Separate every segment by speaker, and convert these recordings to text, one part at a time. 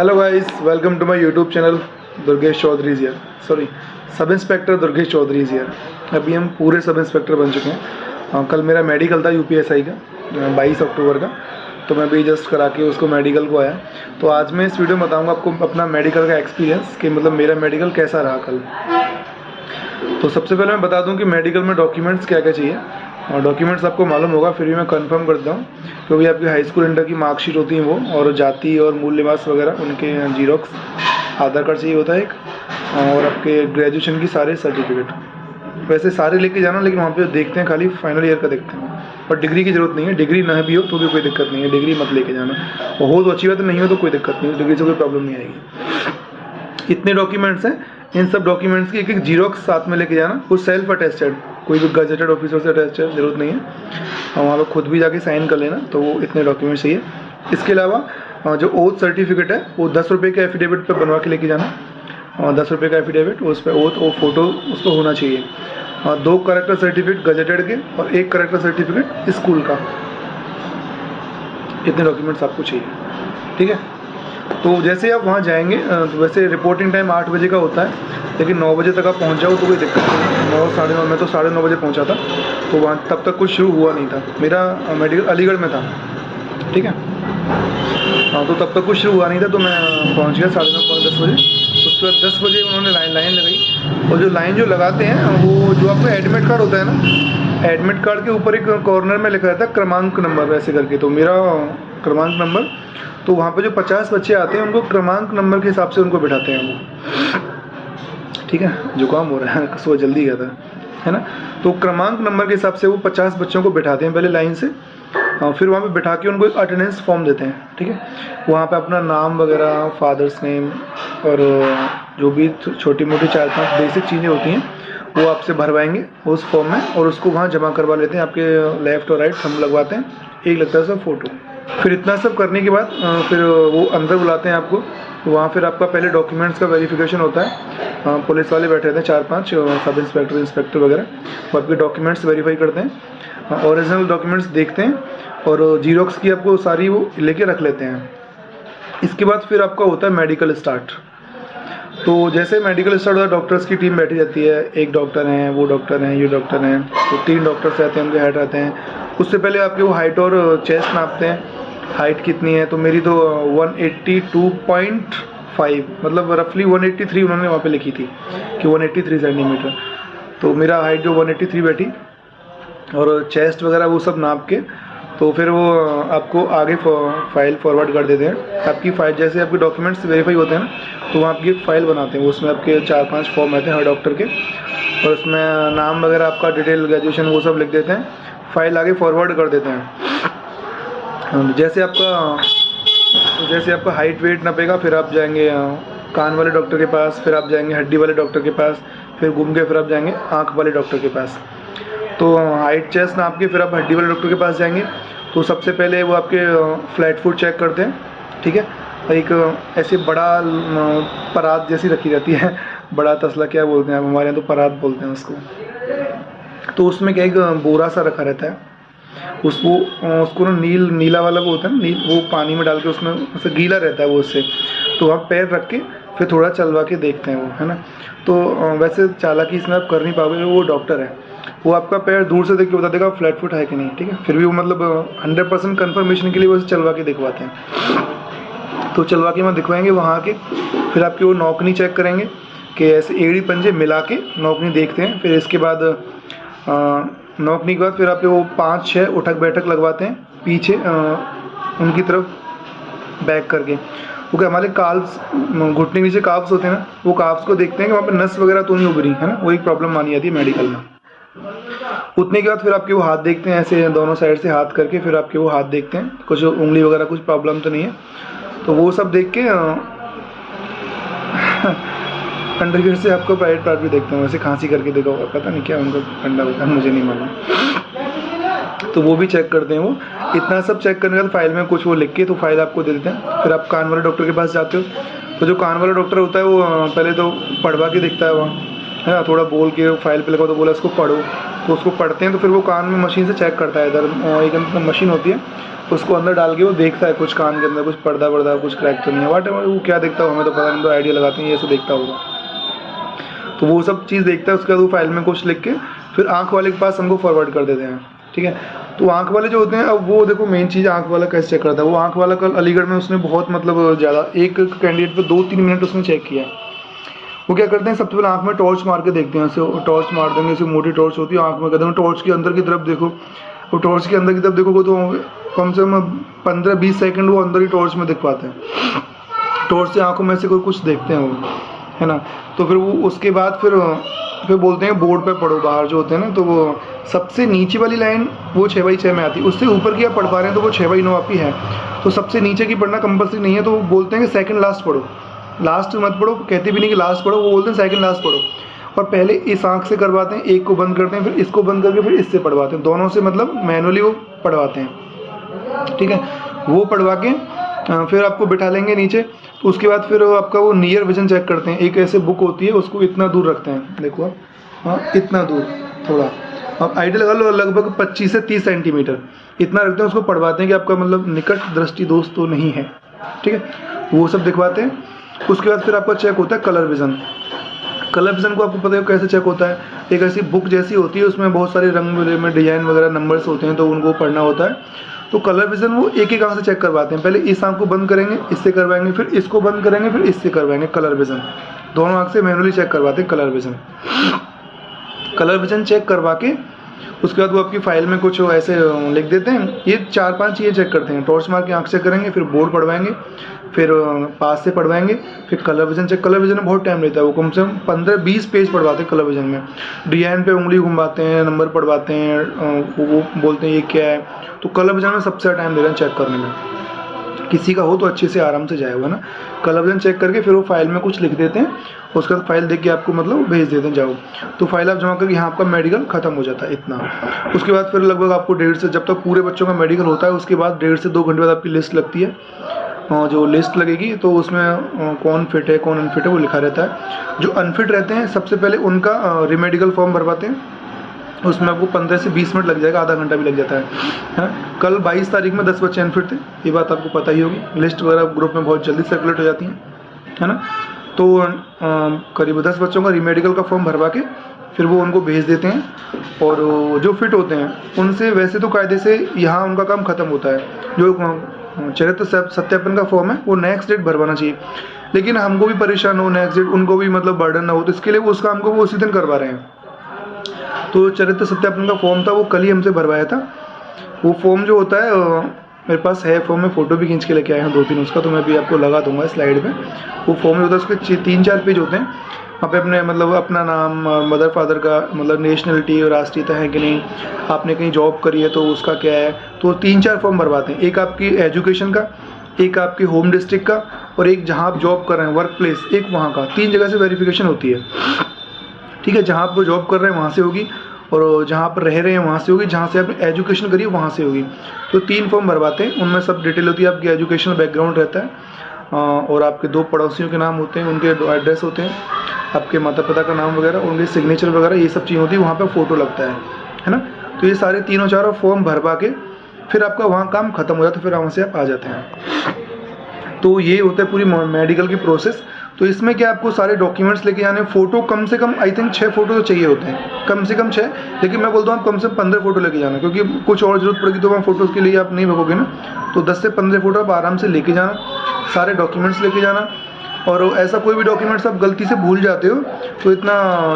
Speaker 1: Hello guys, welcome to my YouTube channel Durgesh Chaudhary here. Sorry, sub inspector Durgesh Chaudhary here. अभी हम पूरे sub inspector बन चुके हैं। कल मेरा मेडिकल था यूपीएसआई का 22 अक्टूबर का, तो मैं भी जस्ट करा के उसको मेडिकल को आया। तो आज मैं इस वीडियो में बताऊंगा आपको अपना मेडिकल का एक्सपीरियंस कि मतलब मेरा मेडिकल कैसा रहा कल। तो सबसे पहले मैं बता दूं कि मेडिकल में डॉक्यूमेंट्स क्या क्या चाहिए। और डॉक्यूमेंट्स आपको मालूम होगा, फिर भी मैं कंफर्म करता हूँ क्योंकि आपकी हाई स्कूल इंटर की मार्कशीट होती है वो, और जाति और मूल निवास वगैरह उनके जीरोक्स, आधार कार्ड चाहिए होता है एक, और आपके ग्रेजुएशन की सारे सर्टिफिकेट। वैसे सारे लेके जाना, लेकिन वहाँ पे देखते हैं खाली फाइनल ईयर का देखते हैं, पर डिग्री की ज़रूरत नहीं है। डिग्री ना भी हो तो भी कोई दिक्कत नहीं है, डिग्री मत लेके जाना। और हो तो अच्छी बात है, नहीं हो तो कोई दिक्कत नहीं है, डिग्री से कोई प्रॉब्लम नहीं आएगी। इतने डॉक्यूमेंट्स हैं, इन सब डॉक्यूमेंट्स की एक एक जीरोक्स साथ में लेके जाना। वो सेल्फ अटेस्टेड, कोई भी गजेटेड ऑफिसर से अटेस्टेड जरूरत नहीं है, और वहाँ पर खुद भी जाके साइन कर लेना। तो वो इतने डॉक्यूमेंट्स चाहिए। इसके अलावा जो ओथ सर्टिफिकेट है वो 10 रुपये के एफिडेविट पे बनवा के लेके जाना, और 10 रुपये का एफिडेविट, उस पर ओथ और फोटो उस पर होना चाहिए। 2 करेक्टर सर्टिफिकेट गजेटेड के और 1 करेक्टर सर्टिफिकेट स्कूल का। इतने डॉक्यूमेंट्स आपको चाहिए, ठीक है। तो जैसे आप वहाँ जाएंगे, तो वैसे रिपोर्टिंग टाइम 8 बजे का होता है, लेकिन 9 बजे तक आप पहुँच जाओ तो कोई दिक्कत नहीं। 9 साढ़े 9, मैं तो 9:30 बजे पहुँचा था, तो वहाँ तब तक कुछ शुरू हुआ नहीं था। मेरा मेडिकल अलीगढ़ में था, ठीक है। हाँ, तो तब तक कुछ शुरू हुआ नहीं था, तो मैं पहुँच गया 9:30 पौने 10 बजे। उसके बाद 10 बजे उन्होंने लाइन लगाई, और जो लाइन जो लगाते हैं वो जो आपका एडमिट कार्ड होता है ना, एडमिट कार्ड के ऊपर एक कॉर्नर में लिखा रहता है क्रमांक नंबर, ऐसे करके। तो मेरा क्रमांक नंबर, तो वहाँ पे जो 50 बच्चे आते हैं उनको क्रमांक नंबर के हिसाब से उनको बिठाते हैं वो, ठीक है। जुकाम हो रहा है, सुबह जल्दी गया था, है ना। तो क्रमांक नंबर के हिसाब से वो 50 बच्चों को बिठाते हैं पहले लाइन से, फिर वहाँ पे बिठा के उनको एक अटेंडेंस फॉर्म देते हैं, ठीक है। वहाँ पे अपना नाम वगैरह, फादर्स नेम, और जो भी छोटी मोटी 4-5 बेसिक चीज़ें होती हैं वो आपसे भरवाएंगे उस फॉर्म में, और उसको वहाँ जमा करवा लेते हैं। आपके लेफ़्ट और राइट हम लगवाते हैं, एक लगता है सब फ़ोटो। फिर इतना सब करने के बाद फिर वो अंदर बुलाते हैं आपको। वहाँ फिर आपका पहले डॉक्यूमेंट्स का वेरिफिकेशन होता है। पुलिस वाले बैठे रहते हैं 4-5 सब इंस्पेक्टर, इंस्पेक्टर वगैरह, वो आपके डॉक्यूमेंट्स वेरीफाई करते हैं, ओरिजिनल डॉक्यूमेंट्स देखते हैं, और जीरोक्स की आपको सारी वो लेके रख लेते हैं। इसके बाद फिर आपका होता है मेडिकल स्टार्ट। तो जैसे मेडिकल स्टार्ट होता है, डॉक्टर्स की टीम बैठी जाती है। एक डॉक्टर हैं, वो डॉक्टर हैं, ये डॉक्टर हैं, तो 3 डॉक्टर्स रहते हैं, उनके हेड रहते हैं। उससे पहले आपके वो हाइट और चेस्ट नापते हैं, हाइट कितनी है। तो मेरी तो 182.5, मतलब रफली 183 उन्होंने वहाँ पे लिखी थी कि 183 सेंटीमीटर। तो मेरा हाइट जो 183 बैठी, और चेस्ट वगैरह वो सब नाप के, तो फिर वो आपको आगे फाइल फॉरवर्ड कर देते हैं। आपकी फाइल, जैसे आपके डॉक्यूमेंट्स वेरीफाई होते हैं ना, तो वहाँ आपकी एक फ़ाइल बनाते हैं, उसमें आपके 4-5 फॉर्म रहते हैं हर डॉक्टर के, और उसमें नाम वगैरह, आपका डिटेल, ग्रेजुएशन, वो सब लिख देते हैं। फाइल आगे फॉरवर्ड कर देते हैं। जैसे आपका हाइट वेट नपेगा, फिर आप जाएंगे कान वाले डॉक्टर के पास, फिर आप जाएंगे हड्डी वाले डॉक्टर के पास, फिर घूम के फिर आप जाएंगे आँख वाले डॉक्टर के पास। तो हाइट चेस्ट नाप के फिर आप हड्डी वाले डॉक्टर के पास जाएंगे। तो सबसे पहले वो आपके फ्लैट फुट चेक करते हैं, ठीक है। एक ऐसे बड़ा परात जैसी रखी रहती है, बड़ा तसला क्या बोलते हैं, हमारे यहाँ तो परात बोलते हैं उसको। तो उसमें क्या, एक बोरा सा रखा रहता है, उसको ना नीला वाला वो होता है ना, वो पानी में डाल के उसमें उससे गीला रहता है वो, उससे तो आप पैर रख के फिर थोड़ा चलवा के देखते हैं वो, है ना। तो वैसे चालाकी इसमें आप कर नहीं पाओगे, वो डॉक्टर है, वो आपका पैर दूर से देख के बता देगा फ्लैट फुट है कि नहीं, ठीक है। फिर भी वो मतलब 100% कन्फर्मेशन के लिए वो चलवा के दिखवाते हैं। तो चलवा के वहाँ दिखवाएंगे वहाँ के, फिर आपकी वो नौकनी चेक करेंगे कि ऐसे एड़ी पंजे मिला के नौकनी देखते हैं। फिर इसके बाद नौकनी के बाद फिर आपके वो 5-6 उठक बैठक लगवाते हैं पीछे उनकी तरफ बैक करके, क्योंकि हमारे काल्व्स, घुटने के नीचे काव्स होते हैं ना, वो काव्स को देखते हैं कि वहाँ पे नस वगैरह तो नहीं उभरी, है ना। वो एक प्रॉब्लम मानी जाती है मेडिकल में। उतने के बाद फिर आपके वो हाथ देखते हैं, ऐसे दोनों साइड से हाथ करके फिर आपके वो हाथ देखते हैं, कुछ उंगली वगैरह कुछ प्रॉब्लम तो नहीं है। तो वो सब देख के अंडरवियर से आपको प्राइवेट पार्ट भी देखते हैं, वैसे खांसी करके देखा होगा, पता नहीं क्या उनका अंडा होता है, मुझे नहीं मालूम। तो वो भी चेक करते हैं वो। इतना सब चेक करने के बाद फाइल में कुछ वो लिख के तो फाइल आपको दे देते हैं। फिर आप कान वाले डॉक्टर के पास जाते हो, तो जो कान वाला डॉक्टर होता है वो पहले तो पढ़वा के देखता है वहाँ, है ना, थोड़ा बोल के फाइल पे लगा तो बोला इसको पढ़ो, तो उसको पढ़ते हैं तो फिर वो कान में मशीन से चेक करता है, इधर एक अंदर मशीन होती है, उसको अंदर डाल के वो देखता है कुछ कान के अंदर कुछ पर्दा वर्दा कुछ क्रैक तो नहीं है, वाट वो क्या देखता हो हमें तो पता नहीं, तो आइडिया लगाते हैं ये सब देखता होगा। तो वो सब चीज़ देखता है, उसके बाद वो फाइल में कुछ लिख के फिर आँख वाले के पास हमको फॉरवर्ड कर देते हैं। ठीक है, तो आँख वाले जो होते हैं, अब वो देखो मेन चीज़ आँख वाला कैसे चेक करता है। वो आँख वाला कल अलीगढ़ में उसने बहुत मतलब ज़्यादा एक कैंडिडेट पे 2-3 मिनट उसने चेक किया। वो क्या करते हैं, सबसे पहले आँख में टॉर्च मार के देखते हैं, ऐसे टॉर्च मार देंगे, ऐसे मोटी टॉर्च होती है आँख में, कहते हैं टॉर्च के अंदर की तरफ देखो, वो टॉर्च के अंदर की तरफ देखोगे तो कम से कम 15-20 सेकंड वो अंदर ही टॉर्च में दिख पाते हैं, टॉर्च से आँखों में से कोई कुछ देखते हैं वो, है ना। तो फिर वो उसके बाद फिर बोलते हैं बोर्ड पे पढ़ो, बाहर जो होते हैं ना, तो वो सबसे नीचे वाली लाइन वो 6/6 में आती है, उससे ऊपर की आप पढ़ पा रहे हैं तो वो 6/9 आपकी है, तो सबसे नीचे की पढ़ना कंपल्सरी नहीं है। तो वो बोलते हैं कि सेकंड लास्ट पढ़ो, लास्ट मत पढ़ो, कहते भी नहीं कि लास्ट पढ़ो, वो बोलते हैं सेकंड लास्ट पढ़ो। और पहले इस आँख से करवाते हैं, एक को बंद करते हैं, फिर इसको बंद करके फिर इससे पढ़वाते हैं, दोनों से मतलब मैनुअली वो पढ़वाते हैं। ठीक है, वो पढ़वा के फिर आपको बिठा लेंगे नीचे। तो उसके बाद फिर आपका वो नियर विजन चेक करते हैं, एक ऐसे बुक होती है उसको इतना दूर रखते हैं, देखो हाँ इतना दूर, थोड़ा अब आइडिया लगा लो लगभग 25 से 30 सेंटीमीटर इतना रखते हैं, उसको पढ़वाते हैं कि आपका मतलब निकट दृष्टि दोष तो नहीं है। ठीक है, वो सब दिखवाते हैं। उसके बाद फिर आपका चेक होता है कलर विज़न। कलर विज़न को आपको पता है कैसे चेक होता है, एक ऐसी बुक जैसी होती है, उसमें बहुत सारे रंग में डिजाइन वगैरह नंबर्स होते हैं, तो उनको पढ़ना होता है। तो कलर विज़न वो एक एक आँख से चेक करवाते हैं, पहले इस आँख को बंद करेंगे, इससे करवाएंगे, फिर इसको बंद करेंगे, फिर इससे करवाएंगे। कलर विज़न दोनों आँख से मैनुअली चेक करवाते हैं colour vision. Colour vision check करवा के उसके बाद वो आपकी फाइल में कुछ ऐसे लिख देते हैं। ये 4-5 चीज़ें चेक करते हैं, टॉर्च मार के आँख चेक करेंगे, फिर बोर्ड पढ़वाएंगे, फिर पास से पढ़वाएंगे, फिर colour vision check. Colour vision में बहुत टाइम लेता है, वो कम से कम 15-20 पेज पढ़वाते हैं कलर विज़न में। डिजाइन पे उंगली घुमाते हैं, नंबर पढ़वाते हैं, वो बोलते हैं ये क्या है। तो कलर विज़न में सबसे ज़्यादा टाइम दे रहे हैं चेक करने में। किसी का हो तो अच्छे से आराम से जाएगा ना। कलर विज़न चेक करके फिर वो फाइल में कुछ लिख देते हैं, उसके बाद फाइल देख के आपको मतलब भेज देते हैं जाओ। तो फाइल आप जमा करके यहाँ आपका मेडिकल ख़त्म हो जाता है इतना। उसके बाद फिर लगभग आपको 1.5 से, जब तक पूरे बच्चों का मेडिकल होता है उसके बाद 1.5 से 2 घंटे बाद आपकी लिस्ट लगती है। जो लिस्ट लगेगी तो उसमें कौन फिट है कौन अनफिट है वो लिखा रहता है। जो अनफिट रहते हैं सबसे पहले उनका रीमेडिकल फॉर्म भरवाते हैं, उसमें आपको 15 से 20 मिनट लग जाएगा, आधा घंटा भी लग जाता है। कल 22 तारीख में 10 बच्चे अनफिट थे, ये बात आपको पता ही होगी। लिस्ट वगैरह ग्रुप में बहुत जल्दी सर्कुलेट हो जाती है ना। तो करीब 10 बच्चों का रीमेडिकल का फॉर्म भरवा के फिर वो उनको भेज देते हैं, और जो फिट होते हैं उनसे वैसे तो कायदे से यहाँ उनका काम ख़त्म होता है। जो चरित्र सत्यापन का फॉर्म है वो नेक्स्ट डेट भरवाना चाहिए, लेकिन हमको भी परेशान हो नेक्स्ट डेट, उनको भी मतलब बर्डन ना हो, तो इसके लिए वो उस काम को वो उसी दिन करवा रहे हैं। तो चरित्र सत्यापन का फॉर्म था वो कल ही हमसे भरवाया था। वो फॉर्म जो होता है मेरे पास है, फॉर्म में फ़ोटो भी खींच के लेके आए हैं 2-3 उसका, तो मैं भी आपको लगा दूंगा स्लाइड पे। वो फॉर्म जो होता है उसके 3-4 पेज होते हैं। वहाँ पे अपने मतलब अपना नाम, मदर फादर का मतलब नेशनलिटी और राष्ट्रीयता है कि नहीं, आपने कहीं जॉब करी है तो उसका क्या है। तो 3-4 फॉर्म भरवाते हैं, एक आपकी एजुकेशन का, एक आपके होम डिस्ट्रिक्ट का, और एक जहाँ आप जॉब कर रहे हैं वर्क प्लेस, एक वहाँ का। 3 जगह से वेरिफिकेशन होती है। ठीक है, जहाँ आप जॉब कर रहे हैं वहाँ से होगी, और जहाँ पर रह रहे हैं वहाँ से होगी, जहाँ से आपने एजुकेशन करी है वहाँ से होगी। तो 3 फॉर्म भरवाते हैं, उनमें सब डिटेल होती है, आपकी एजुकेशनल बैकग्राउंड रहता है, और आपके 2 पड़ोसियों के नाम होते हैं, उनके एड्रेस होते हैं, आपके माता पिता का नाम वगैरह, उनके सिग्नेचर वगैरह, ये सब चीज़ होती है। वहाँ पर फ़ोटो लगता है ना। तो ये सारे 3-4 फॉर्म भरवा के फिर आपका वहाँ काम ख़त्म हो जाता है, फिर वहाँ से आप आ जाते हैं। तो ये होता है पूरी मेडिकल की प्रोसेस। तो इसमें क्या आपको सारे डॉक्यूमेंट्स लेके जाने, फ़ोटो कम से कम आई थिंक 6 फ़ोटो तो चाहिए होते हैं, कम से कम 6, लेकिन मैं बोलता हूँ आप कम से कम 15 फ़ोटो लेके जाना, क्योंकि कुछ और ज़रूरत पड़ेगी तो वहाँ फ़ोटोज़ के लिए आप नहीं भगोगे ना। तो 10 से 15 फ़ोटो आप आराम से लेके जाना, सारे डॉक्यूमेंट्स लेके जाना। और ऐसा कोई भी डॉक्यूमेंट्स आप गलती से भूल जाते हो तो इतना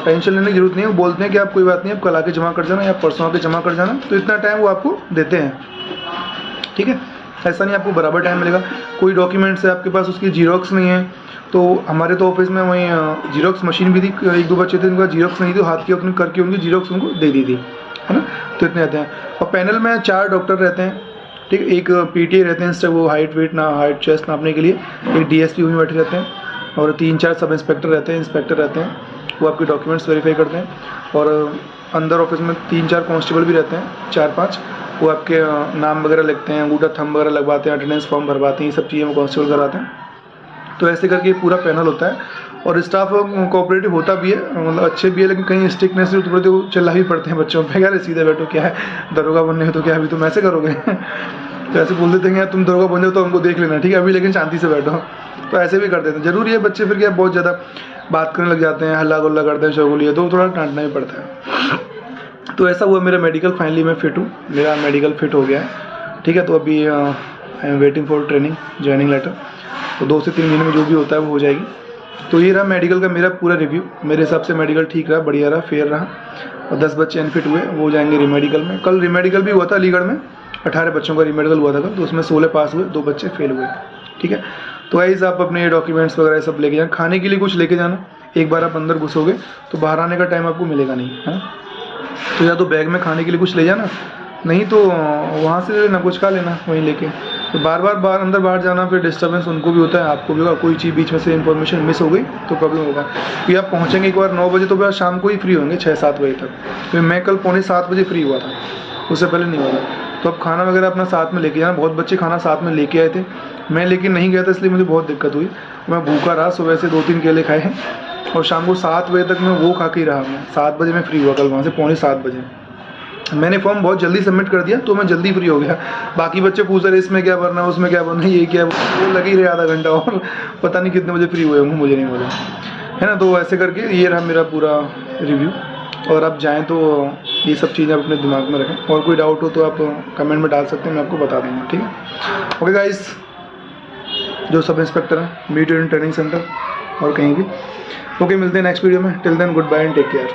Speaker 1: टेंशन लेने की जरूरत नहीं है। वो बोलते हैं कि आप कोई बात नहीं, आप कल आके जमा कर जाना या परसों आके जमा कर जाना, तो इतना टाइम वो आपको देते हैं। ठीक है, ऐसा नहीं आपको बराबर टाइम मिलेगा। कोई डॉक्यूमेंट्स है आपके पास उसकी जीरोक्स नहीं है, तो हमारे तो ऑफिस में वहीं जीरोक्स मशीन भी थी, 1-2 बच्चे थे उनका जीरोक्स नहीं थी, हाथ की अपनी करके उनकी जीरोक्स उनको दे दी थी, है ना। तो इतने आते हैं। और पैनल में 4 डॉक्टर रहते हैं। ठीक है, एक पीटीए रहते हैं, इससे वो हाइट हाइट चेस्ट नापने के लिए, एक डीएसपी वहीं बैठे रहते हैं, और 3-4 सब इंस्पेक्टर रहते हैं, इंस्पेक्टर रहते हैं, वो आपके डॉक्यूमेंट्स वेरीफाई करते हैं। और अंदर ऑफिस में 3-4 कांस्टेबल भी रहते हैं, 4-5, वो आपके नाम वगैरह लिखते हैं, अंगूठा थंब वगैरह लगवाते हैं, अटेंडेंस फॉर्म भरवाते हैं, ये सब चीज़ें वो कांस्टेबल कराते हैं। तो ऐसे करके पूरा पैनल होता है। और स्टाफ कोऑपरेटिव होता भी है, मतलब अच्छे भी है, लेकिन कहीं स्ट्रिक्टनेस से थोड़े तो चिल्ला भी पड़ते हैं बच्चों पे, यार सीधे बैठो, क्या है दरोगा बनने हो तो क्या अभी तुम ऐसे करोगे तो ऐसे बोल देते हैं यार तुम दरोगा बन जाओ तो हमको देख लेना, ठीक है, अभी लेकिन शांति से बैठो, तो ऐसे भी कर देते हैं। ज़रूरी है, बच्चे फिर क्या बहुत ज़्यादा बात करने लग जाते हैं, हल्ला गुल्ला करते हैं शोगुलिया, तो थोड़ा डांटना ही पड़ता है। तो ऐसा हुआ मेरा मेडिकल, फाइनली मैं फिट हूँ, मेरा मेडिकल फिट हो गया है, ठीक है। तो अभी I am waiting for training, joining letter, तो 2 से 3 महीने में जो भी होता है वो हो जाएगी। तो ये रहा मेडिकल का मेरा पूरा रिव्यू। मेरे हिसाब से मेडिकल ठीक रहा, बढ़िया रहा, फेयर रहा, और 10 बच्चे अनफिट हुए, वो जाएंगे रीमेडिकल में। कल रीमेडिकल भी हुआ था अलीगढ़ में, 18 बच्चों का रीमेडिकल हुआ था कल, तो उसमें 16 पास हुए, 2 बच्चे फेल हुए, ठीक है। तो गाइस आप अपने डॉक्यूमेंट्स वगैरह सब लेके जाना, खाने के लिए कुछ लेके जाना, एक बार आप अंदर घुसोगे तो बाहर आने का टाइम आपको मिलेगा नहीं, है। तो या तो बैग में खाने के लिए कुछ ले जाना, नहीं तो वहाँ से लेना, कुछ खा लेना वहीं लेके। तो बार बार अंदर बाहर जाना, फिर डिस्टर्बेंस उनको भी होता है, आपको भी होगा, कोई चीज़ बीच में से इन्फॉर्मेशन मिस हो गई तो प्रॉब्लम होगा। फिर आप पहुँचेंगे एक बार 9 बजे, तो फिर शाम को ही फ्री होंगे 6-7 बजे तक। फिर मैं कल 6:45 बजे फ्री हुआ था, उससे पहले नहीं हुआ था। तो अब खाना वगैरह अपना साथ में लेके जाना, बहुत बच्चे खाना साथ में लेके आए थे, मैं लेकिन नहीं गया था, इसलिए मुझे बहुत दिक्कत हुई। मैं भूखा रहा, सुबह से 2-3 केले खाए हैं, और शाम को 7 बजे तक मैं वो खा के ही रहा। मैं 7 बजे मैं फ्री हुआ कल वहाँ से, 6:45 बजे। मैंने फॉर्म बहुत जल्दी सबमिट कर दिया, तो मैं जल्दी फ्री हो गया। बाकी बच्चे पूछ रहे इसमें क्या भरना है, उसमें क्या भरना है, ये क्या, वो लगे ही रहे आधा घंटा, और पता नहीं कितने बजे फ्री हुए होंगे, मुझे नहीं बोला, है ना। तो ऐसे करके ये रहा मेरा पूरा रिव्यू। और आप जाएँ तो ये सब चीज़ें आप अपने दिमाग में रखें, और कोई डाउट हो तो आप कमेंट में डाल सकते हैं, मैं आपको बता दूँगा, ठीक है। ओके गाइस, जो सब इंस्पेक्टर हैं, मीट इन ट्रेनिंग सेंटर और कहीं भी। ओके, मिलते हैं नेक्स्ट वीडियो में। Till then good bye and take care.